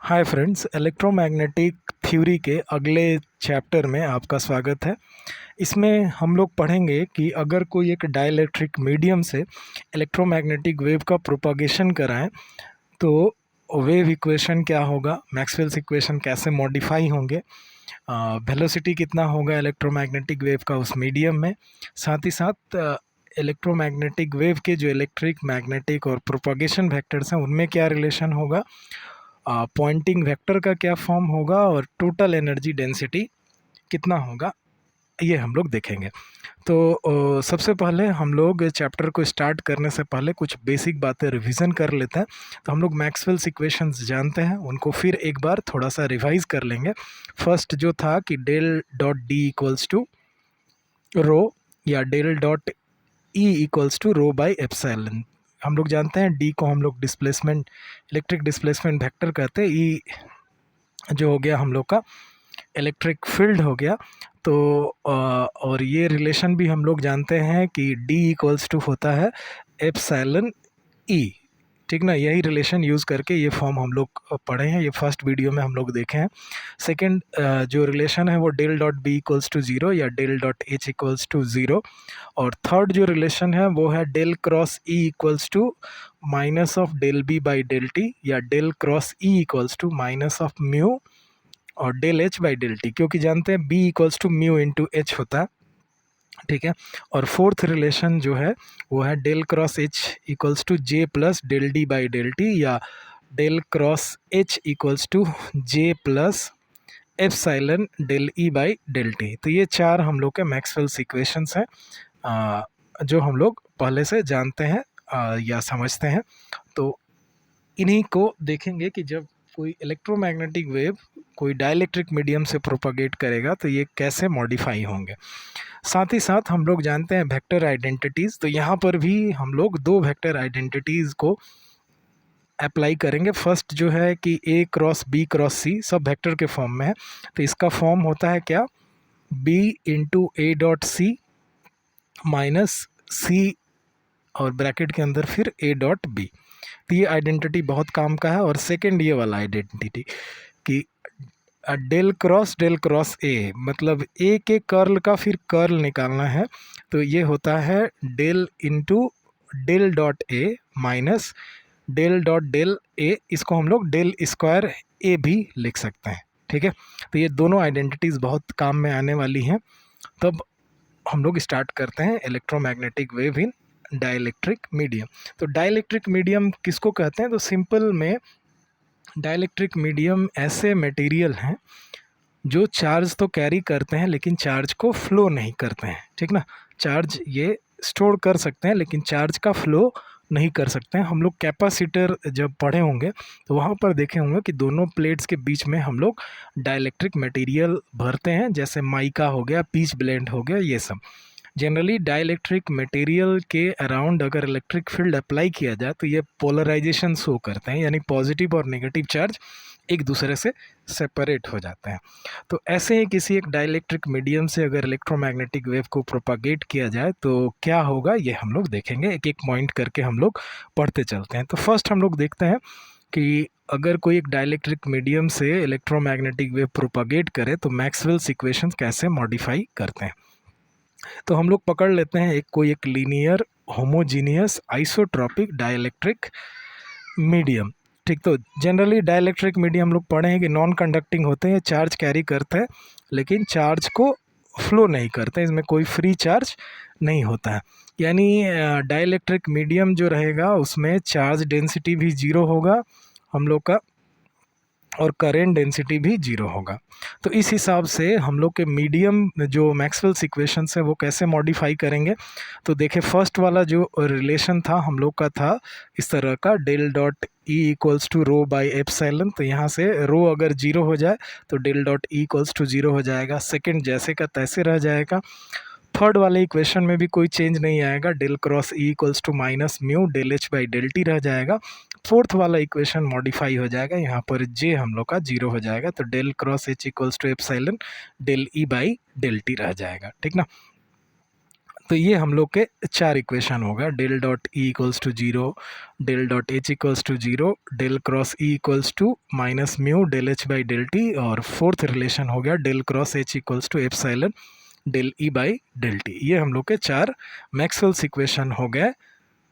Hi friends, electromagnetic theory के अगले chapter में आपका स्वागत है। इसमें हम लोग पढ़ेंगे कि अगर कोई एक डाइलेक्ट्रिक मीडियम से इलेक्ट्रोमैग्नेटिक वेव का प्रोपागेशन कराएं तो वेव इक्वेशन क्या होगा, मैक्सवेल्स इक्वेशन कैसे मॉडिफाई होंगे, वेलोसिटी कितना होगा इलेक्ट्रोमैग्नेटिक वेव का उस मीडियम में, साथ ही साथ इलेक्ट्रोमैग्नेटिक वेव के जो इलेक्ट्रिक, मैग्नेटिक और प्रोपागेशन वेक्टर्स हैं उनमें क्या रिलेशन होगा, पॉइंटिंग वेक्टर का क्या फॉर्म होगा और टोटल एनर्जी डेंसिटी कितना होगा, ये हम लोग देखेंगे। तो सबसे पहले हम लोग चैप्टर को स्टार्ट करने से पहले कुछ बेसिक बातें रिवीजन कर लेते हैं। तो हम लोग मैक्सवेल्स इक्वेशंस जानते हैं, उनको फिर एक बार थोड़ा सा रिवाइज कर लेंगे। फर्स्ट जो था कि del dot D equals to rho या del dot E equals to rho by epsilon. हम लोग जानते हैं डी को हम लोग डिस्प्लेसमेंट, इलेक्ट्रिक डिस्प्लेसमेंट वेक्टर कहते हैं। ई जो हो गया हम लोग का इलेक्ट्रिक फील्ड हो गया। तो और ये रिलेशन भी हम लोग जानते हैं कि D इक्वल्स टू होता है एप्सिलॉन ई, ठीक ना। यही रिलेशन यूज़ करके ये फॉर्म हम लोग पढ़े हैं, ये फर्स्ट वीडियो में हम लोग देखे हैं। सेकंड जो रिलेशन है वो del dot B equals to zero या del dot H equals to zero. और थर्ड जो रिलेशन है वो है del cross E equals to minus of del B by del t या del cross E equals to minus of mu और del H by del t, क्योंकि जानते हैं B equals to mu into H होता है, ठीक है। और फोर्थ रिलेशन जो है वो है del cross H equals to J plus del D by del t या del cross H equals to J plus epsilon del E by del t. तो ये चार हम लोग के मैक्सवेल्स इक्वेशंस हैं जो हम लोग पहले से जानते हैं या समझते हैं। तो इन्हीं को देखेंगे कि जब कोई इलेक्ट्रोमैग्नेटिक वेव कोई डाइलेक्ट्रिक मीडियम से प्रोपागेट करेगा तो ये कैसे मॉडिफाई होंगे। साथ ही साथ हम लोग जानते हैं वेक्टर आइडेंटिटीज़, तो यहाँ पर भी हम लोग दो वेक्टर आइडेंटिटीज़ को अप्लाई करेंगे। फर्स्ट जो है कि ए क्रॉस बी क्रॉस सी सब वेक्टर के फॉर्म में है, तो इसका फॉर्म होता है क्या, B into A dot C minus C और ब्रैकेट के अंदर फिर ए डॉट बी। तो ये आइडेंटिटी बहुत काम का है। और सेकेंड ये वाला आइडेंटिटी कि डेल क्रॉस ए, मतलब ए के कर्ल का फिर कर्ल निकालना है, तो ये होता है del into del dot A minus del dot del A, इसको हम लोग डेल स्क्वायर ए भी लिख सकते हैं, ठीक है। तो ये दोनों आइडेंटिटीज़ बहुत काम में आने वाली हैं। तब हम लोग स्टार्ट करते हैं electromagnetic wave in dielectric medium. तो डाइलेक्ट्रिक मीडियम किसको कहते हैं, तो सिंपल में डाइलेक्ट्रिक मीडियम ऐसे मटेरियल हैं जो चार्ज तो कैरी करते हैं लेकिन चार्ज को फ्लो नहीं करते हैं, ठीक ना। चार्ज ये स्टोर कर सकते हैं लेकिन चार्ज का फ्लो नहीं कर सकते हैं। हम लोग कैपेसिटर जब पढ़े होंगे तो वहाँ पर देखे होंगे कि दोनों प्लेट्स के बीच में हम लोग डाइलेक्ट्रिक मटेरियल भरते हैं, जैसे माइका हो गया, पीच ब्लेंड हो गया, ये सब। जनरली डाइलेक्ट्रिक मटेरियल के अराउंड अगर इलेक्ट्रिक फील्ड अप्लाई किया जाए तो ये पोलराइजेशन शो करते हैं, यानी पॉजिटिव और नेगेटिव चार्ज एक दूसरे से सेपरेट हो जाते हैं। तो ऐसे ही किसी एक डाइलेक्ट्रिक मीडियम से अगर इलेक्ट्रोमैग्नेटिक वेव को प्रोपागेट किया जाए तो क्या होगा, ये हम लोग देखेंगे। एक एक पॉइंट करके हम लोग पढ़ते चलते हैं। तो फर्स्ट हम लोग देखते हैं कि अगर कोई एक डाइलेक्ट्रिक मीडियम से इलेक्ट्रोमैग्नेटिक वेव प्रोपागेट करे तो मैक्सवेल्स इक्वेशंस कैसे मॉडिफाई करते हैं। तो हम लोग पकड़ लेते हैं कोई एक linear homogeneous isotropic dielectric medium, ठीक। तो जनरली डाइलेक्ट्रिक मीडियम हम लोग पढ़े हैं कि नॉन कंडक्टिंग होते हैं, चार्ज कैरी करते हैं लेकिन चार्ज को फ्लो नहीं करते, इसमें कोई फ्री चार्ज नहीं होता है। यानी डाइलेक्ट्रिक मीडियम जो रहेगा उसमें चार्ज डेंसिटी भी ज़ीरो होगा हम लोग का और करेंट डेंसिटी भी जीरो होगा। तो इस हिसाब से हम लोग के मीडियम जो मैक्सवेल्स इक्वेशंस है वो कैसे मॉडिफाई करेंगे। तो देखिए फर्स्ट वाला जो रिलेशन था हम लोग का था इस तरह का, del dot E equals to rho by epsilon. तो यहाँ से रो अगर जीरो हो जाए तो del dot E equals to zero हो जाएगा, सेकेंड जैसे का तैसे रह जाएगा। थर्ड वाले इक्वेशन में भी कोई चेंज नहीं आएगा, del cross E equals to minus mu del H by del T रह जाएगा। फोर्थ वाला इक्वेशन मॉडिफाई हो जाएगा, यहाँ पर जे हम लोग का जीरो हो जाएगा, तो del cross H equals to epsilon del E by del T रह जाएगा, ठीक ना। तो ये हम लोग के 4 इक्वेशन होगा, del dot E equals to 0, del dot H equals to 0, del cross E equals to minus mu del H by del T, और फोर्थ रिलेशन हो गया del cross H equals to epsilon del E by del T. ये हम लोग के 4 Maxwell's equation हो गए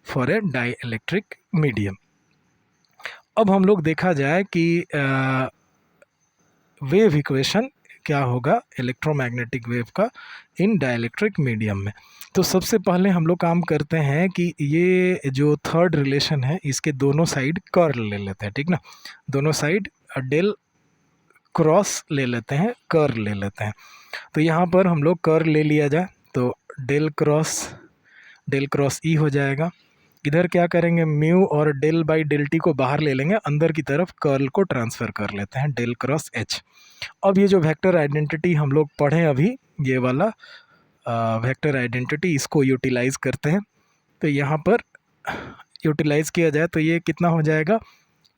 for a dielectric medium. अब हम लोग देखा जाए कि वेव इक्वेशन क्या होगा इलेक्ट्रोमैग्नेटिक वेव का इन डाइलेक्ट्रिक मीडियम में। तो सबसे पहले हम लोग काम करते हैं कि ये जो थर्ड रिलेशन है इसके दोनों साइड कर्ल ले लेते हैं, ठीक ना। दोनों साइड डेल क्रॉस ले लेते हैं, कर्ल ले लेते हैं। तो यहाँ पर हम लोग कर्ल ले लिया जाए तो डेल क्रॉस ई हो जाएगा। इधर क्या करेंगे, म्यू और डेल बाई डेल टी को बाहर ले लेंगे, अंदर की तरफ कर्ल को ट्रांसफ़र कर लेते हैं, डेल क्रॉस एच। अब ये जो वेक्टर आइडेंटिटी हम लोग पढ़ें अभी, ये वाला वेक्टर आइडेंटिटी, इसको यूटिलाइज़ करते हैं। तो यहाँ पर यूटिलाइज़ किया जाए तो ये कितना हो जाएगा,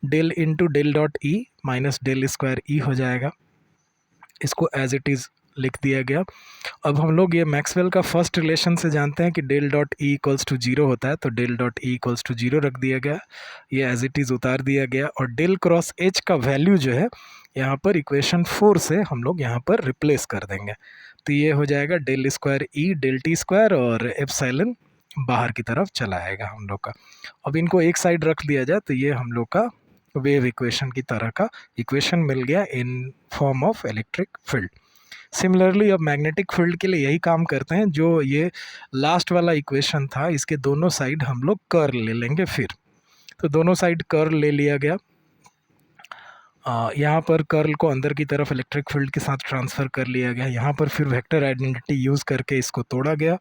del into del dot E minus del square E हो जाएगा। इसको एज इट इज़ लिख दिया गया। अब हम लोग ये मैक्सवेल का फर्स्ट रिलेशन से जानते हैं कि del dot E equals to 0 होता है, तो del dot E equals to 0 रख दिया गया, ये एज इट इज़ उतार दिया गया। और डेल क्रॉस एच का वैल्यू जो है यहाँ पर इक्वेशन 4 से हम लोग यहाँ पर रिप्लेस कर देंगे। तो ये हो जाएगा del square E del T square, और एप्सिलॉन बाहर की तरफ चला आएगा हम लोग का। अब इनको एक साइड रख दिया जाए तो ये हम लोग का वेव इक्वेशन की तरह का इक्वेशन मिल गया in form of electric field. Similarly अब मैग्नेटिक फील्ड के लिए यही काम करते हैं, जो ये लास्ट वाला इक्वेशन था इसके दोनों साइड हम लोग कर्ल ले लेंगे फिर। तो दोनों साइड कर्ल ले लिया गया, यहाँ पर कर्ल को अंदर की तरफ इलेक्ट्रिक फील्ड के साथ ट्रांसफ़र कर लिया गया। यहाँ पर फिर वेक्टर आइडेंटिटी यूज़ करके इसको तोड़ा गया।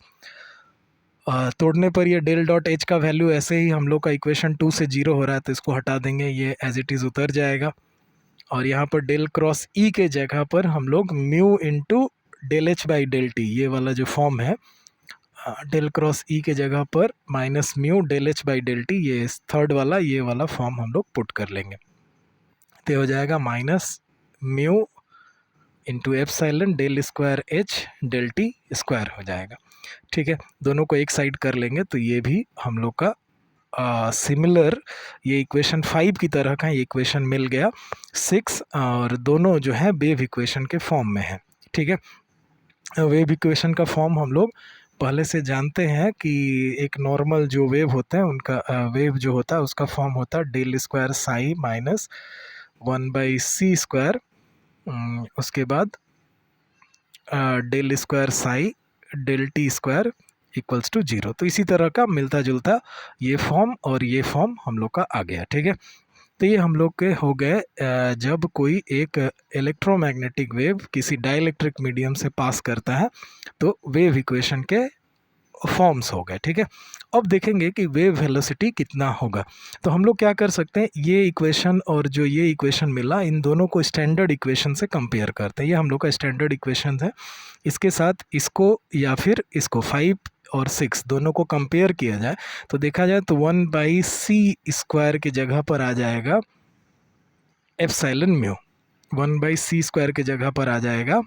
तोड़ने पर ये डेल डॉट एच का वैल्यू ऐसे ही हम लोग का इक्वेशन 2 से 0 हो रहा है तो इसको हटा देंगे, ये एज इट इज़ उतर जाएगा। और यहाँ पर डेल क्रॉस ई के जगह पर हम लोग mu into del H by del T, ये वाला जो फॉर्म है, डेल क्रॉस ई के जगह पर minus mu del H by del T, ये थर्ड वाला ये वाला फॉर्म हम लोग पुट कर लेंगे। तो हो जाएगा minus mu into epsilon del square H del T square हो जाएगा। ठीक है, दोनों को एक साइड कर लेंगे तो ये भी हम लोग का सिमिलर, ये इक्वेशन 5 की तरह का ये इक्वेशन मिल गया 6, और दोनों जो है वेव इक्वेशन के फॉर्म में है। ठीक है, वेव इक्वेशन का फॉर्म हम लोग पहले से जानते हैं कि एक नॉर्मल जो वेव होते हैं उनका वेव जो होता है उसका फॉर्म होता है del square psi minus 1/c square, उसके बाद del square psi del T square equals to 0। तो इसी तरह का मिलता जुलता ये फॉर्म और ये फॉर्म हम लोग का आ गया। ठीक है, तो ये हम लोग के हो गए जब कोई एक इलेक्ट्रोमैग्नेटिक वेव किसी डाइलेक्ट्रिक मीडियम से पास करता है तो वेव इक्वेशन के फॉर्म्स हो गए। ठीक है, अब देखेंगे कि वेव वेलोसिटी कितना होगा। तो हम लोग क्या कर सकते हैं, ये इक्वेशन और जो ये इक्वेशन मिला इन दोनों को स्टैंडर्ड इक्वेशन से कंपेयर करते हैं। ये हम लोग का स्टैंडर्ड इक्वेशन है, इसके साथ इसको या फिर इसको 5 और 6 दोनों को कंपेयर किया जाए तो देखा जाए तो 1/c स्क्वायर की जगह पर आ जाएगा एप्सिलॉन म्यू, 1/c स्क्वायर की जगह पर आ जाएगा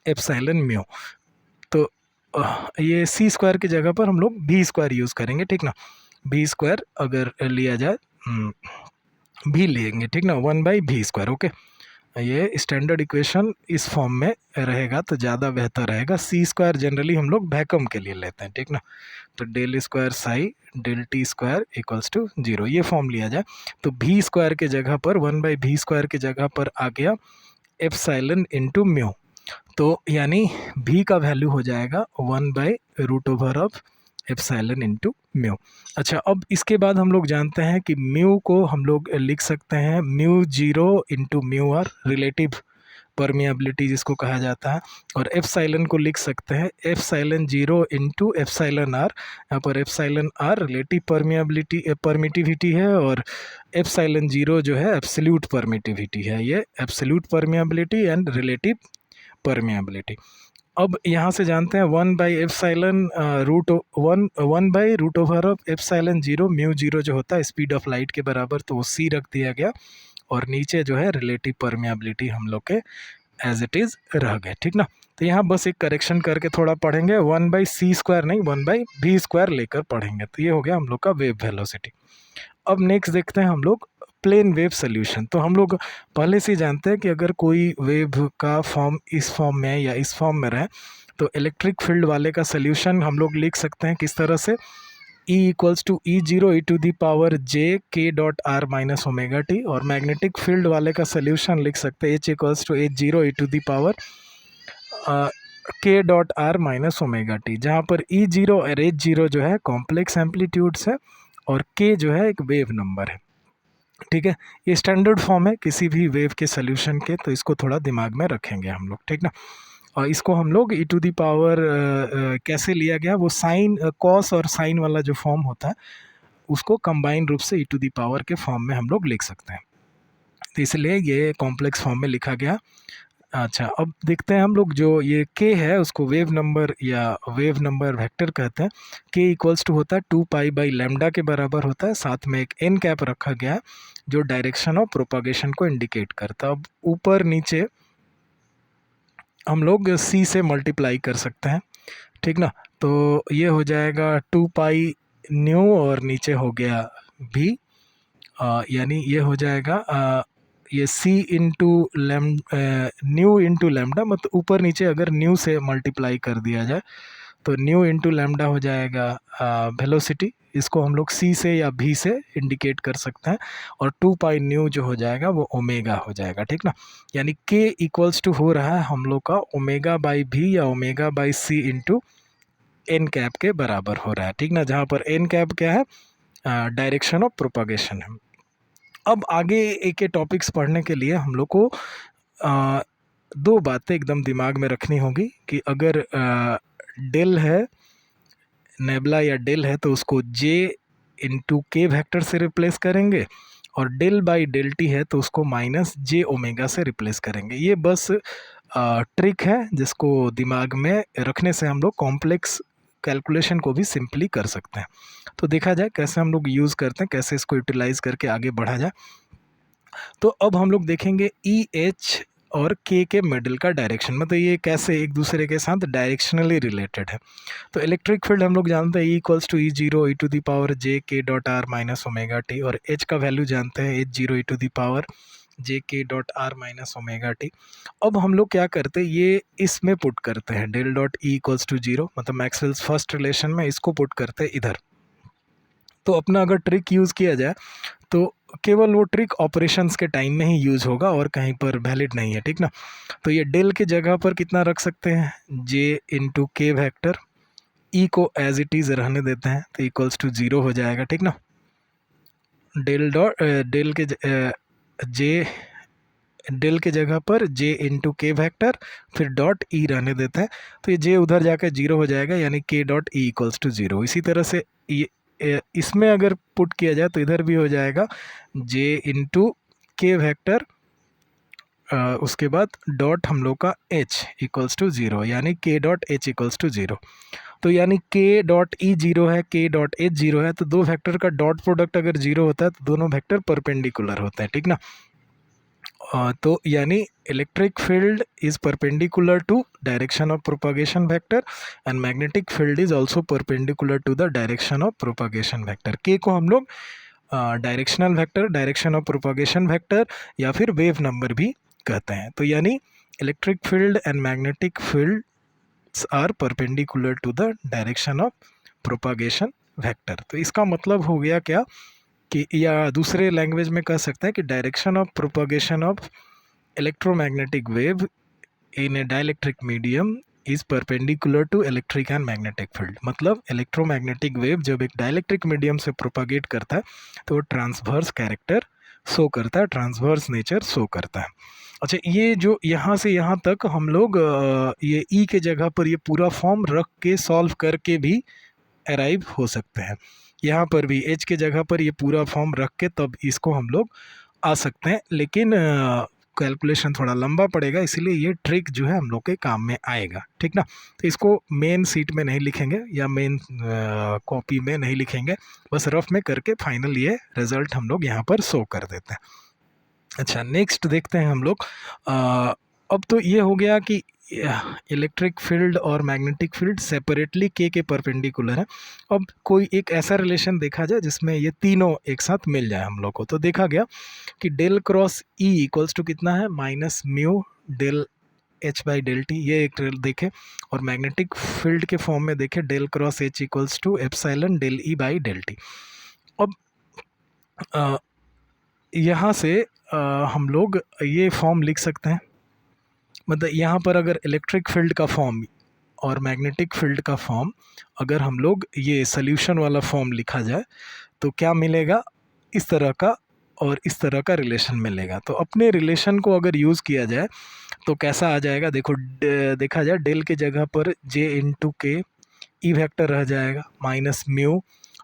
एप्सिलॉन म्यू। तो ये सी स्क्वायर की जगह पर हम लोग भी स्क्वायर यूज़ करेंगे, ठीक ना। भी स्क्वायर अगर लिया जाए भी लेंगे, ठीक ना, 1/v स्क्वायर। ओके, ये स्टैंडर्ड इक्वेशन इस फॉर्म में रहेगा तो ज़्यादा बेहतर रहेगा। सी स्क्वायर जनरली हम लोग वैक्यूम के लिए लेते हैं, ठीक ना। तो del square psi del T square equals to 0, ये फॉर्म लिया जाए तो भी स्क्वायर के जगह पर 1/v स्क्वायर के जगह पर आ गया एप्सिलॉन इंटू म्यू। तो यानी भी का वैल्यू हो जाएगा 1/√ओवर ऑफ एप्सिलॉन इंटू म्यू। अच्छा, अब इसके बाद हम लोग जानते हैं कि म्यू को हम लोग लिख सकते हैं mu 0 into mu R, relative permeability जिसको कहा जाता है, और एप्सिलॉन को लिख सकते हैं एप्सिलॉन 0 इंटू एप्सिलॉन आर। यहाँ पर एप्सिलॉन आर रिलेटिव परमिटिविटी है और एप्सिलॉन 0 जो है एब्सोल्यूट परमिटिविटी है। ये absolute permeability and relative permeability. अब यहाँ से जानते हैं 1/√ओवर ऑफ एप्सिलॉन 0 म्यू 0 जो होता है स्पीड ऑफ लाइट के बराबर, तो वो c रख दिया गया, और नीचे जो है रिलेटिव परमिएबिलिटी हम लोग के एज इट इज़ रह गए, ठीक ना। तो यहाँ बस एक करेक्शन करके थोड़ा पढ़ेंगे, 1/c² नहीं 1/v² लेकर पढ़ेंगे। तो ये हो गया हम लोग का वेव वेलोसिटी। अब नेक्स्ट देखते हैं हम लोग प्लेन वेव सोल्यूशन। तो हम लोग पहले से ही जानते हैं कि अगर कोई वेव का फॉर्म इस फॉर्म में या इस फॉर्म में रहे तो इलेक्ट्रिक फील्ड वाले का सोल्यूशन हम लोग लिख सकते हैं किस तरह से, E equals to E0 e⁻j k.r minus omega T, और मैग्नेटिक फील्ड वाले का सोल्यूशन लिख सकते हैं H equals to H0 e⁻k.r minus omega T, जहाँ पर E0 और H0 जो है कॉम्प्लेक्स एम्पलीट्यूड्स है और k जो है एक वेव नंबर है, ठीक है। ये स्टैंडर्ड फॉर्म है किसी भी वेव के सोल्यूशन के, तो इसको थोड़ा दिमाग में रखेंगे हम लोग, ठीक ना। और इसको हम लोग कैसे लिया गया, वो साइन कॉस और साइन वाला जो फॉर्म होता है उसको कंबाइन रूप से e⁻ के फॉर्म में हम लोग लिख सकते हैं, तो इसलिए ये कॉम्प्लेक्स फॉर्म में लिखा गया। अच्छा, अब देखते हैं हम लोग जो ये k है उसको वेव नंबर या वेव नंबर वेक्टर कहते हैं। k इक्वल्स टू होता है 2π/λ के बराबर होता है, साथ में एक n कैप रखा गया है जो डायरेक्शन ऑफ प्रोपागेशन को इंडिकेट करता है। अब ऊपर नीचे हम लोग c से मल्टीप्लाई कर सकते हैं, ठीक ना। तो ये हो जाएगा 2π और नीचे हो गया v, यानी ये हो जाएगा ये c into new into lambda, मतलब ऊपर नीचे अगर न्यू से मल्टीप्लाई कर दिया जाए तो न्यू इंटू लैम्डा हो जाएगा वेलोसिटी, इसको हम लोग c से या v से इंडिकेट कर सकते हैं, और 2π न्यू जो हो जाएगा वो ओमेगा हो जाएगा, ठीक ना। यानी k इक्वल्स टू हो रहा है हम लोग का ω/v या ω/c इंटू एन कैप के बराबर हो रहा है, ठीक ना, जहाँ पर एन कैप क्या है, डायरेक्शन ऑफ प्रोपागेशन है। अब आगे एक टॉपिक्स पढ़ने के लिए हम लोग को दो बातें एकदम दिमाग में रखनी होगी कि अगर डेल है, नेबुला या डेल है, तो उसको j इंटू के वेक्टर से रिप्लेस करेंगे, और डेल बाई डेल टी है तो उसको -j ओमेगा से रिप्लेस करेंगे। ये बस ट्रिक है जिसको दिमाग में रखने से हम लोग कॉम्प्लेक्स कैलकुलेशन को भी सिंपली कर सकते हैं। तो देखा जाए कैसे हम लोग यूज़ करते हैं, कैसे इसको यूटिलाइज करके आगे बढ़ा जाए। तो अब हम लोग देखेंगे ई एच और के मिडिल का डायरेक्शन में, तो ये कैसे एक दूसरे के साथ डायरेक्शनली रिलेटेड है। तो इलेक्ट्रिक फील्ड हम लोग जानते हैं E equals to E0 e⁻j k.r minus omega T, और H का वैल्यू जानते हैं H0 e⁻j k.r minus omega T. अब हम लोग क्या करते हैं, ये इसमें पुट करते हैं del dot E equals to 0, मतलब मैक्सवेल्स फर्स्ट रिलेशन में इसको पुट करते हैं इधर। तो अपना अगर ट्रिक यूज़ किया जाए तो केवल वो ट्रिक ऑपरेशंस के टाइम में ही यूज़ होगा और कहीं पर वैलिड नहीं है, ठीक ना। तो ये डेल के जगह पर कितना रख सकते हैं, j इंटू के वैक्टर, ई को एज इट इज़ रहने देते हैं तो इक्वल्स टू 0 हो जाएगा, ठीक ना। डेल के जगह पर j इंटू के वैक्टर, फिर डॉट ई रहने देते हैं, तो ये j उधर जाकर 0 हो जाएगा, यानी k dot E equals to 0। इसी तरह से इसमें अगर पुट किया जाए तो इधर भी हो जाएगा j इंटू के वैक्टर, उसके बाद डॉट हम लोग का h इक्वल्स टू 0, यानी k dot h equals to 0। तो यानी k डॉट ई 0 है, k डॉट h 0 है, तो दो वेक्टर का डॉट प्रोडक्ट अगर 0 होता है तो दोनों वेक्टर परपेंडिकुलर होते हैं, ठीक ना। तो यानी electric field is perpendicular to direction of propagation vector and magnetic field is also perpendicular to the direction of propagation vector. K को हम लोग directional vector, direction of propagation vector या फिर वेव नंबर भी कहते हैं। तो यानी electric field and magnetic fields are perpendicular to the direction of propagation vector. तो इसका मतलब हो गया क्या कि, या दूसरे लैंग्वेज में कह सकते हैं कि direction of propagation of electromagnetic wave in a dielectric medium is perpendicular to electric and magnetic field. मतलब इलेक्ट्रोमैग्नेटिक वेव जब एक डाइलेक्ट्रिक मीडियम से प्रोपागेट करता है तो वो ट्रांसवर्स कैरेक्टर शो करता है, ट्रांसवर्स नेचर शो करता है। अच्छा, ये जो यहाँ से यहाँ तक हम लोग ये ई के जगह पर ये पूरा फॉर्म रख के सॉल्व करके भी अराइव हो सकते हैं। यहाँ पर भी एच के जगह पर ये पूरा फॉर्म रख के तब इसको हम लोग आ सकते हैं, लेकिन कैलकुलेशन थोड़ा लंबा पड़ेगा, इसीलिए ये ट्रिक जो है हम लोग के काम में आएगा, ठीक ना। तो इसको मेन सीट में नहीं लिखेंगे या मेन कॉपी में नहीं लिखेंगे, बस रफ में करके फाइनल ये रिजल्ट हम लोग यहाँ पर शो कर देते हैं। अच्छा, नेक्स्ट देखते हैं हम लोग अब तो ये हो गया कि इलेक्ट्रिक फील्ड और मैग्नेटिक फील्ड सेपरेटली के परपेंडिकुलर है। अब कोई एक ऐसा रिलेशन देखा जाए जिसमें ये तीनों एक साथ मिल जाए हम लोग को, तो देखा गया कि del cross E equals to कितना है, minus mu del H by del T, ये एक देखे। और मैग्नेटिक फील्ड के फॉर्म में देखे del cross H equals to epsilon del E by del T. अब यहाँ से हम लोग ये फॉर्म लिख सकते हैं, मतलब यहाँ पर अगर इलेक्ट्रिक फील्ड का फॉर्म और मैग्नेटिक फील्ड का फॉर्म अगर हम लोग ये सोल्यूशन वाला फॉर्म लिखा जाए तो क्या मिलेगा, इस तरह का और इस तरह का रिलेशन मिलेगा। तो अपने रिलेशन को अगर यूज़ किया जाए तो कैसा आ जाएगा, देखो देखा जाए डेल के जगह पर जे इंटू के ई वेक्टर रह जाएगा, minus mu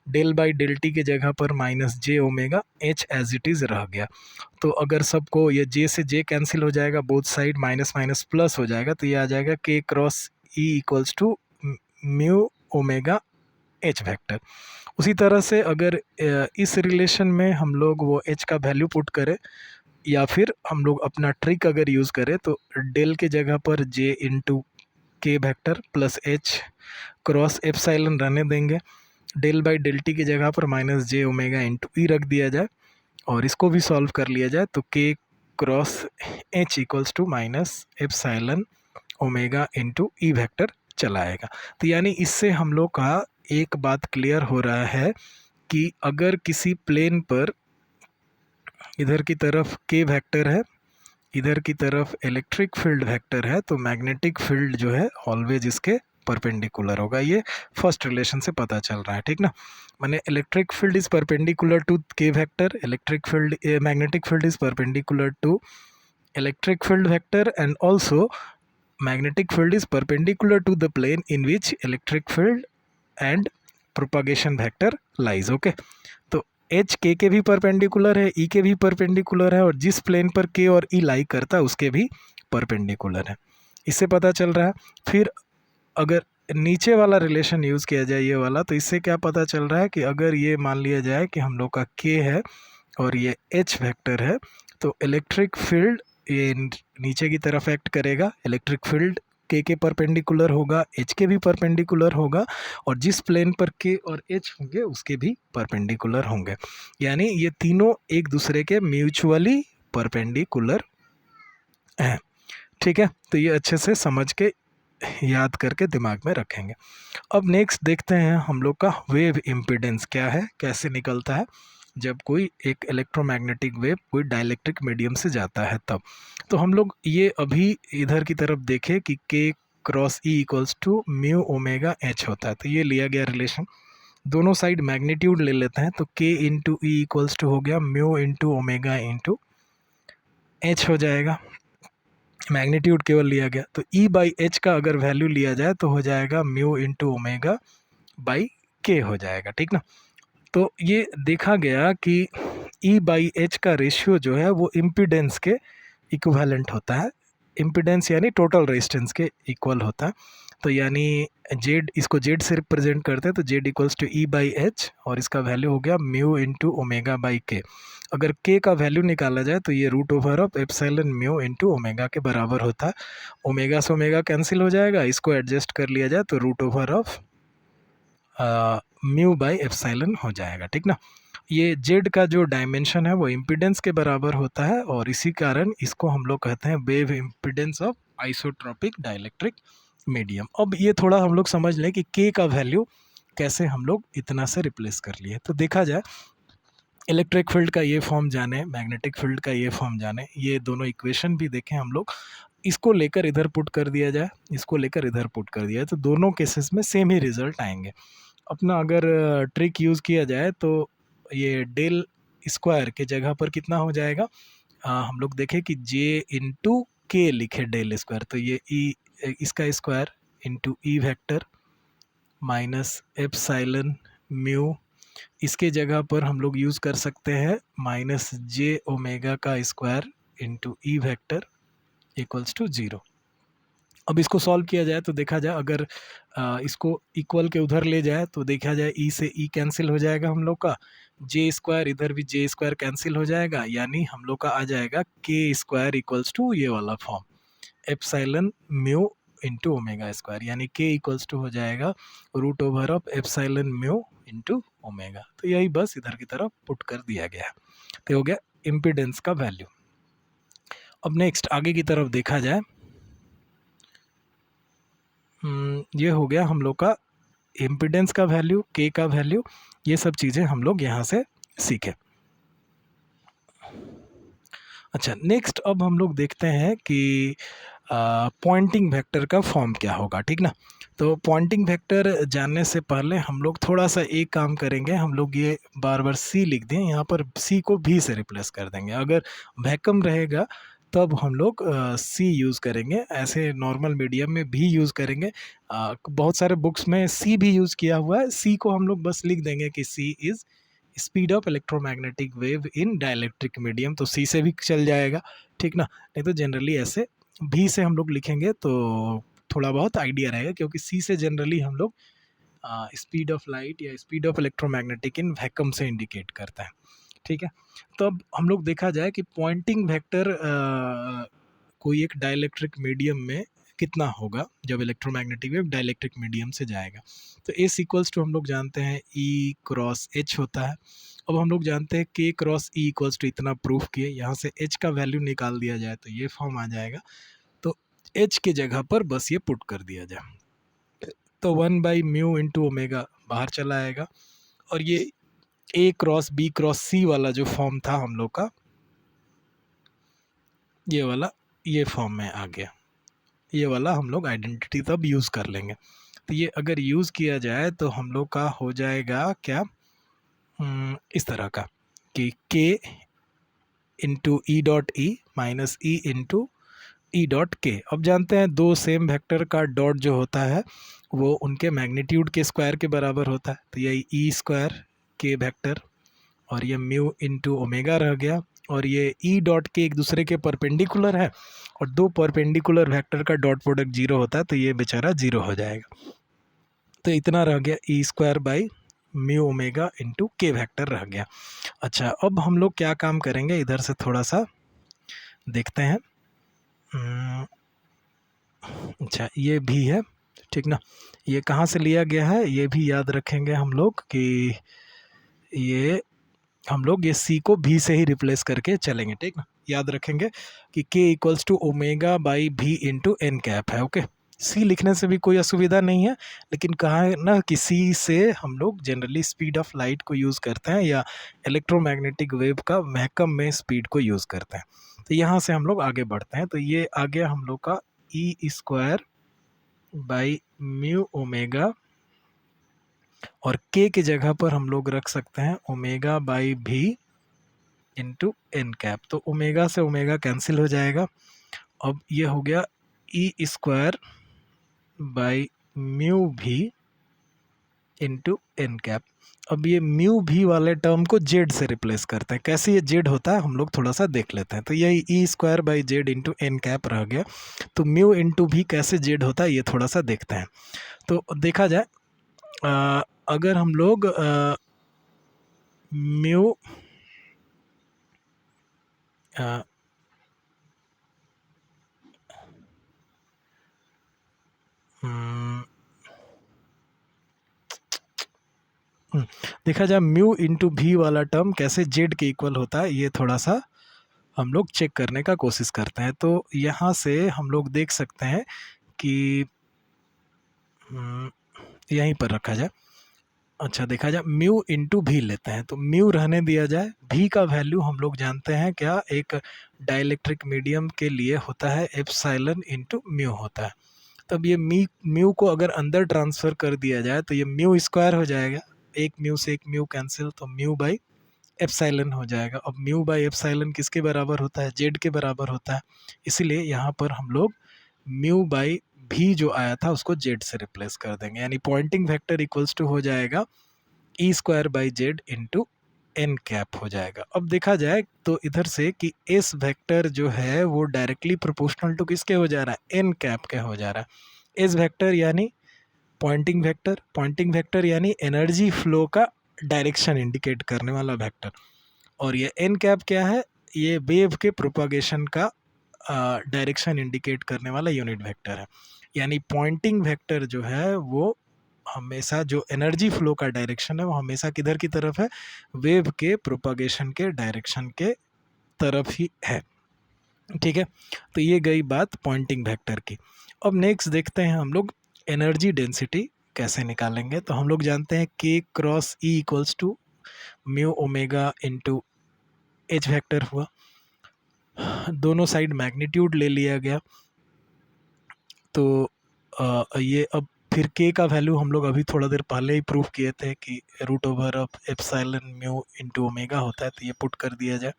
del by del T के जगह पर minus J omega H as it is रह गया। तो अगर सबको ये जे से जे कैंसिल हो जाएगा, both side minus minus plus हो जाएगा, तो ये आ जाएगा K cross E equals to mu omega H vector. उसी तरह से अगर इस रिलेशन में हम लोग वो एच का वैल्यू पुट करें या फिर हम लोग अपना ट्रिक अगर यूज़ करें तो डेल के जगह पर J into K vector plus H cross epsilon रहने देंगे, डेल बाई डेल टी की जगह पर माइनस जे ओमेगा इंटू ई रख दिया जाए और इसको भी सॉल्व कर लिया जाए तो K cross H equals to minus epsilon omega into E vector चला आएगा। तो यानी इससे हम लोग का एक बात क्लियर हो रहा है कि अगर किसी प्लेन पर इधर की तरफ के वेक्टर है, इधर की तरफ इलेक्ट्रिक फील्ड वेक्टर है, तो मैग्नेटिक फील्ड जो है ऑलवेज इसके परपेंडिकुलर होगा। ये फर्स्ट रिलेशन से पता चल रहा है, ठीक ना। माने electric field is perpendicular to K vector, electric field magnetic field is perpendicular to electric field vector and also magnetic field is perpendicular to the plane in which electric field and propagation vector lies। Okay, तो h के भी perpendicular है, e के भी perpendicular है और जिस plane पर k और e लाई करता है उसके भी परपेंडिकुलर है, इससे पता चल रहा है। फिर अगर नीचे वाला रिलेशन यूज़ किया जाए ये वाला, तो इससे क्या पता चल रहा है कि अगर ये मान लिया जाए कि हम लोग का k है और ये h वेक्टर है, तो इलेक्ट्रिक फील्ड ये नीचे की तरफ एक्ट करेगा, इलेक्ट्रिक फील्ड के परपेंडिकुलर होगा, एच के भी परपेंडिकुलर होगा और जिस प्लेन पर के और एच होंगे उसके भी परपेंडिकुलर होंगे। यानी ये तीनों एक दूसरे के म्यूचुअली परपेंडिकुलर हैं, ठीक है। तो ये अच्छे से समझ के याद करके दिमाग में रखेंगे। अब नेक्स्ट देखते हैं हम लोग का वेव इम्पीडेंस क्या है, कैसे निकलता है जब कोई एक इलेक्ट्रोमैग्नेटिक वेव कोई डाइलेक्ट्रिक मीडियम से जाता है तब। तो हम लोग ये अभी इधर की तरफ देखें कि K cross E equals to mu omega H होता है, तो ये लिया गया रिलेशन। दोनों साइड मैग्नीट्यूड ले लेते हैं, तो के इंटू ई इक्वल्स टू हो गया mu into omega into H हो जाएगा, मैग्नीट्यूड केवल लिया गया। तो ई बाई एच का अगर वैल्यू लिया जाए तो हो जाएगा म्यू इंटू ओमेगा बाई के हो जाएगा, ठीक ना। तो ये देखा गया कि ई बाई एच का रेशियो जो है वो इम्पीडेंस के इक्विवेलेंट होता है, इम्पीडेंस यानी टोटल रेजिस्टेंस के इक्वल होता है। तो यानी जेड, इसको जेड से रिप्रेजेंट करते हैं तो Z equals to E by H और इसका वैल्यू हो गया म्यू इंटू ओमेगा बाई के। अगर के का वैल्यू निकाला जाए तो ये root over of epsilon mu into omega के बराबर होता है। ओमेगा से ओमेगा कैंसिल हो जाएगा, इसको एडजस्ट कर लिया जाए तो root over of mu by epsilon हो जाएगा, ठीक ना। ये जेड का जो डायमेंशन है वो इम्पीडेंस के बराबर होता है और इसी कारण इसको हम लोग कहते हैं wave impedance of isotropic dielectric medium. अब ये थोड़ा हम लोग समझ लें कि के का वैल्यू कैसे हम लोग इतना से रिप्लेस कर लिए। तो देखा जाए इलेक्ट्रिक फील्ड का ये फॉर्म जाने, मैग्नेटिक फील्ड का ये फॉर्म जाने, ये दोनों इक्वेशन भी देखें हम लोग, इसको लेकर इधर पुट कर दिया जाए, इसको लेकर इधर पुट कर दिया जाए, तो दोनों केसेस में सेम ही रिजल्ट आएंगे। अपना अगर ट्रिक यूज़ किया जाए तो ये डेल स्क्वायर के जगह पर कितना हो जाएगा, हम लोग देखें कि जे इंटू के लिखे डेल स्क्वायर, तो ये ई इसका square into E vector minus epsilon mu, इसके जगह पर हम लोग यूज़ कर सकते हैं माइनस जे ओमेगा का square into E vector equals to 0। अब इसको सॉल्व किया जाए तो देखा जाए अगर इसको इक्वल के उधर ले जाए तो देखा जाए ई से ई कैंसिल हो जाएगा हम लोग का, जे स्क्वायर इधर भी जे स्क्वायर कैंसिल हो जाएगा, यानी हम लोग का आ जाएगा के स्क्वायर इक्वल्स टू ये वाला form epsilon mu into omega square, यानी के इक्वल्स टू हो जाएगा root over of epsilon mu into omega. तो यही बस इधर की तरफ पुट कर दिया गया है। तो हो गया इम्पिडेंस का वैल्यू। अब नेक्स्ट आगे की तरफ देखा जाए, ये हो गया हम लोग का इम्पिडेंस का वैल्यू, के का वैल्यू, ये सब चीज़ें हम लोग यहाँ से सीखे। अच्छा, नेक्स्ट अब हम लोग देखते हैं कि पॉइंटिंग वेक्टर का फॉर्म क्या होगा, ठीक ना। तो पॉइंटिंग वेक्टर जानने से पहले हम लोग थोड़ा सा एक काम करेंगे, हम लोग ये बार बार सी लिख दें, यहाँ पर सी को भी से रिप्लेस कर देंगे। अगर वैक्यूम रहेगा तब हम लोग सी यूज़ करेंगे, ऐसे नॉर्मल मीडियम में भी यूज़ करेंगे। बहुत सारे बुक्स में सी भी यूज़ किया हुआ है, सी को हम लोग बस लिख देंगे कि C is speed of electromagnetic wave in dielectric medium, तो सी से भी चल जाएगा, ठीक ना। नहीं तो जनरली ऐसे भी से हम लोग लिखेंगे तो थोड़ा बहुत आइडिया रहेगा, क्योंकि सी से जनरली हम लोग स्पीड ऑफ लाइट या speed of electromagnetic in vacuum से इंडिकेट करता है, ठीक है। तो अब हम लोग देखा जाए कि पॉइंटिंग वेक्टर कोई एक डाइलेक्ट्रिक मीडियम में कितना होगा जब इलेक्ट्रोमैग्नेटिक वेव डाइलेक्ट्रिक मीडियम से जाएगा। तो एस इक्वल्स टू हम लोग जानते हैं ई क्रॉस एच होता है। अब हम लोग जानते हैं के क्रॉस ई इक्वल्स टू इतना प्रूफ किए, यहाँ से एच का वैल्यू निकाल दिया जाए तो ये फॉर्म आ जाएगा। तो एच के जगह पर बस ये पुट कर दिया जाए, तो 1/μ इंटू ओमेगा बाहर चला आएगा, और ये ए क्रॉस बी क्रॉस सी वाला जो फॉर्म था हम लोग का, ये वाला ये फॉर्म में आ गया। ये वाला हम लोग आइडेंटिटी तब यूज़ कर लेंगे। तो ये अगर यूज़ किया जाए तो हम लोग का हो जाएगा क्या, इस तरह का कि के into E dot E minus E into E dot के। अब जानते हैं दो सेम वेक्टर का डॉट जो होता है वो उनके मैग्नीट्यूड के स्क्वायर के बराबर होता है। तो यही ई स्क्वायर के वेक्टर और ये म्यू इंटू ओमेगा रह गया, और ये ई डॉट के एक दूसरे के परपेंडिकुलर है, और दो परपेंडिकुलर वेक्टर का डॉट प्रोडक्ट जीरो होता है, तो ये बेचारा जीरो हो जाएगा। तो इतना रह गया E square by mu omega into K vector रह गया। अच्छा, अब हम लोग क्या काम करेंगे, इधर से थोड़ा सा देखते हैं। अच्छा, ये भी है, ठीक ना। ये कहाँ से लिया गया है ये भी याद रखेंगे हम लोग कि ये हम लोग ये सी को भी से ही रिप्लेस करके चलेंगे, ठीक ना। याद रखेंगे कि के इक्वल्स टू ओमेगा बाई भी इंटू एन कैप है, ओके। सी लिखने से भी कोई असुविधा नहीं है, लेकिन कहा है ना कि सी से हम लोग जनरली स्पीड ऑफ लाइट को यूज़ करते हैं या इलेक्ट्रोमैग्नेटिक वेव का वैक्यूम में स्पीड को यूज़ करते हैं। तो यहाँ से हम लोग आगे बढ़ते हैं। तो ये आ गया हम लोग का ई स्क्वायर बाई म्यू ओमेगा, और के की जगह पर हम लोग रख सकते हैं ओमेगा बाई भी इंटू एन कैप। तो ओमेगा से ओमेगा कैंसिल हो जाएगा। अब ये हो गया ई स्क्वायर बाई म्यू भी इंटू एन कैप। अब ये म्यू भी वाले टर्म को जेड से रिप्लेस करते हैं। कैसे ये जेड होता है हम लोग थोड़ा सा देख लेते हैं। तो यही E square by Z into N cap रह गया। तो म्यू इंटू भी कैसे जेड होता है ये थोड़ा सा देखते हैं। तो देखा जाए अगर हम लोग म्यू देखा जाए म्यू इंटू भी वाला टर्म कैसे जेड के इक्वल होता है, ये थोड़ा सा हम लोग चेक करने का कोशिश करते हैं। तो यहाँ से हम लोग देख सकते हैं कि यहीं पर रखा जाए। अच्छा, देखा जाए म्यू इंटू भी लेते हैं, तो म्यू रहने दिया जाए। भी का वैल्यू हम लोग जानते हैं क्या, एक डाइलेक्ट्रिक मीडियम के लिए होता है एप्सिलॉन इंटू म्यू होता है। तब ये म्यू को अगर अंदर ट्रांसफ़र कर दिया जाए तो ये म्यू स्क्वायर हो जाएगा, एक म्यू से एक म्यू कैंसिल, तो म्यू बाई एप्सिलॉन हो जाएगा। अब म्यू बाई एप्सिलॉन किसके बराबर होता है, जेड के बराबर होता है। इसीलिए यहाँ पर हम लोग म्यू बाई भी जो आया था उसको जेड से रिप्लेस कर देंगे, यानी पॉइंटिंग वेक्टर इक्वल्स टू हो जाएगा E square by Z into N cap हो जाएगा। अब देखा जाए तो इधर से कि एस वेक्टर जो है वो डायरेक्टली प्रोपोर्शनल टू किसके हो जा रहा है, एन कैप के हो जा रहा है। एस वेक्टर यानी पॉइंटिंग वेक्टर, पॉइंटिंग वेक्टर यानी एनर्जी फ्लो का डायरेक्शन इंडिकेट करने वाला वेक्टर, और ये एन कैप क्या है, ये वेव के प्रोपागेशन का डायरेक्शन इंडिकेट करने वाला यूनिट वेक्टर है। यानी पॉइंटिंग वेक्टर जो है वो हमेशा, जो एनर्जी फ्लो का डायरेक्शन है वो हमेशा किधर की तरफ है, वेव के प्रोपागेशन के डायरेक्शन के तरफ ही है। ठीक है, तो ये गई बात पॉइंटिंग वेक्टर की। अब नेक्स्ट देखते हैं हम लोग एनर्जी डेंसिटी कैसे निकालेंगे। तो हम लोग जानते हैं k cross E equals to mu omega into H vector हुआ। दोनों साइड मैग्नीट्यूड ले लिया गया। तो ये अब फिर k का वैल्यू हम लोग अभी थोड़ा देर पहले ही प्रूव किए थे कि root over of epsilon mu into omega होता है, तो ये पुट कर दिया जाए।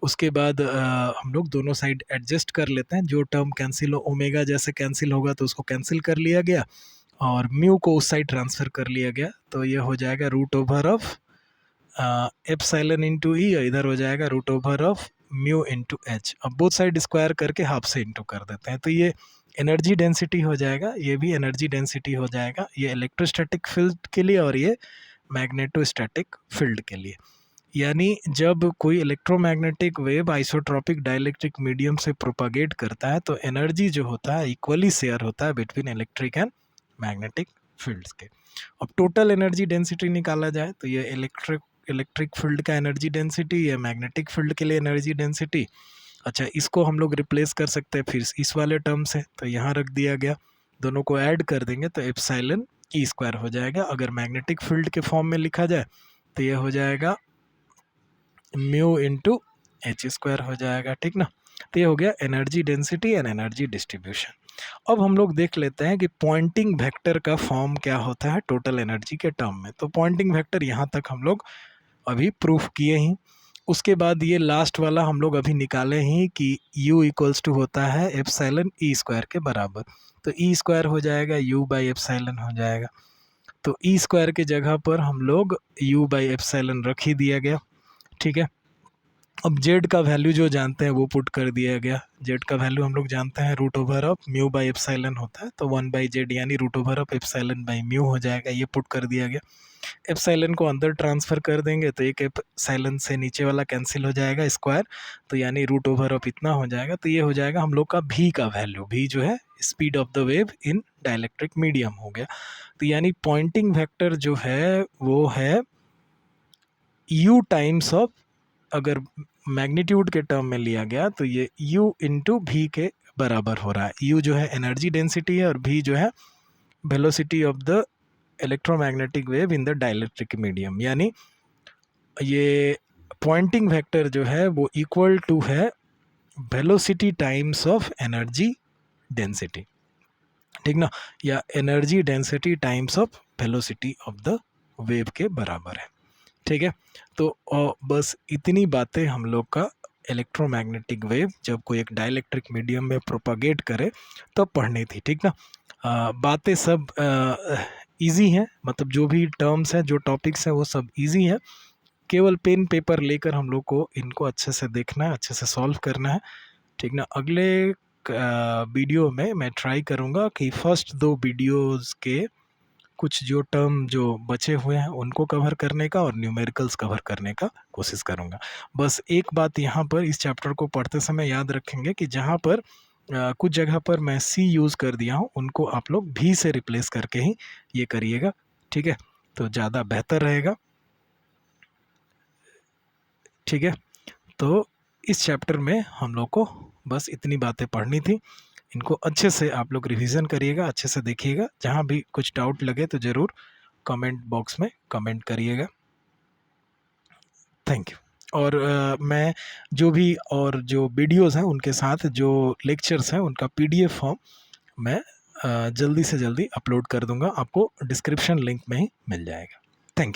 उसके बाद हम लोग दोनों साइड एडजस्ट कर लेते हैं। जो टर्म कैंसिल हो, ओमेगा जैसे कैंसिल होगा तो उसको कैंसिल कर लिया गया और म्यू को उस साइड ट्रांसफ़र कर लिया गया। तो ये हो जाएगा root over of epsilon into E, इधर हो जाएगा root over of mu into H. अब बोथ साइड स्क्वायर करके हाफ से इंटू कर देते हैं, तो ये एनर्जी डेंसिटी हो जाएगा। ये भी एनर्जी डेंसिटी हो जाएगा, ये इलेक्ट्रोस्टैटिक फील्ड के लिए और ये मैग्नेटोस्टैटिक फील्ड के लिए। यानी जब कोई electromagnetic wave isotropic dielectric medium से प्रोपागेट करता है तो एनर्जी जो होता है इक्वली शेयर होता है between electric and magnetic fields के। अब टोटल एनर्जी डेंसिटी निकाला जाए तो ये इलेक्ट्रिक फील्ड का एनर्जी डेंसिटी, या मैग्नेटिक फील्ड के लिए एनर्जी डेंसिटी। अच्छा, इसको हम लोग रिप्लेस कर सकते हैं फिर इस वाले टर्म से, तो यहाँ रख दिया गया। दोनों को ऐड कर देंगे तो एप्सिलॉन ई स्क्वायर हो जाएगा। अगर मैग्नेटिक फील्ड के फॉर्म में लिखा जाए तो ये हो जाएगा म्यू इंटू एच स्क्वायर हो जाएगा। ठीक ना, तो ये हो गया energy density and energy distribution. अब हम लोग देख लेते हैं कि पॉइंटिंग वेक्टर का फॉर्म क्या होता है टोटल एनर्जी के टर्म में। तो पॉइंटिंग वेक्टर यहाँ तक हम लोग अभी प्रूफ किए ही। उसके बाद ये लास्ट वाला हम लोग अभी निकाले ही कि u इक्वल्स टू होता है एप्सिलॉन ई स्क्वायर के बराबर। तो ई स्क्वायर हो जाएगा u बाई एप्सिलॉन हो जाएगा। तो ई स्क्वायर के जगह पर हम लोग u बाई एप्सिलॉन रख ही दिया गया। ठीक है, अब z का वैल्यू जो जानते हैं वो पुट कर दिया गया। z का वैल्यू हम लोग जानते हैं root over of mu by epsilon होता है, तो 1/z यानी root over of epsilon by mu हो जाएगा, ये पुट कर दिया गया। एप्सिलॉन को अंदर ट्रांसफ़र कर देंगे तो एक एप्सिलॉन से नीचे वाला कैंसिल हो जाएगा स्क्वायर, तो यानी रूट ओवर ऑफ इतना हो जाएगा। तो ये हो जाएगा हम लोग का v का वैल्यू, v जो है speed of the wave in dielectric medium हो गया। तो यानी पॉइंटिंग वेक्टर जो है वो है u टाइम्स ऑफ, अगर मैग्नीट्यूड के टर्म में लिया गया तो ये u इंटू v के बराबर हो रहा है। u जो है एनर्जी डेंसिटी है और v जो है velocity of the electromagnetic wave in the dielectric medium. यानी ये पॉइंटिंग वेक्टर जो है वो इक्वल टू है velocity times of energy density. ठीक ना, या energy density times of velocity of the wave के बराबर है। ठीक है, तो बस इतनी बातें हम लोग का इलेक्ट्रोमैग्नेटिक वेव जब कोई एक डाइलेक्ट्रिक मीडियम में प्रोपागेट करे तब पढ़नी थी। ठीक ना, बातें सब इजी हैं, मतलब जो भी टर्म्स हैं, जो टॉपिक्स हैं वो सब इजी हैं। केवल पेन पेपर लेकर हम लोग को इनको अच्छे से देखना है, अच्छे से सॉल्व करना है। ठीक ना, अगले वीडियो में मैं ट्राई करूँगा कि फर्स्ट 2 वीडियोज़ के कुछ जो टर्म जो बचे हुए हैं उनको कवर करने का और न्यूमेरिकल्स कवर करने का कोशिश करूँगा। बस एक बात यहाँ पर इस चैप्टर को पढ़ते समय याद रखेंगे कि जहाँ पर कुछ जगह पर मैं सी यूज़ कर दिया हूँ उनको आप लोग भी से रिप्लेस करके ही ये करिएगा। ठीक है, तो ज़्यादा बेहतर रहेगा। ठीक है, तो इस चैप्टर में हम लोग को बस इतनी बातें पढ़नी थी। इनको अच्छे से आप लोग रिवीजन करिएगा, अच्छे से देखिएगा। जहाँ भी कुछ डाउट लगे तो ज़रूर कमेंट बॉक्स में कमेंट करिएगा। Thank you. और मैं जो भी और जो वीडियोज़ हैं उनके साथ जो लेक्चर्स हैं उनका PDF फॉर्म मैं जल्दी से जल्दी अपलोड कर दूंगा, आपको डिस्क्रिप्शन लिंक में ही मिल जाएगा।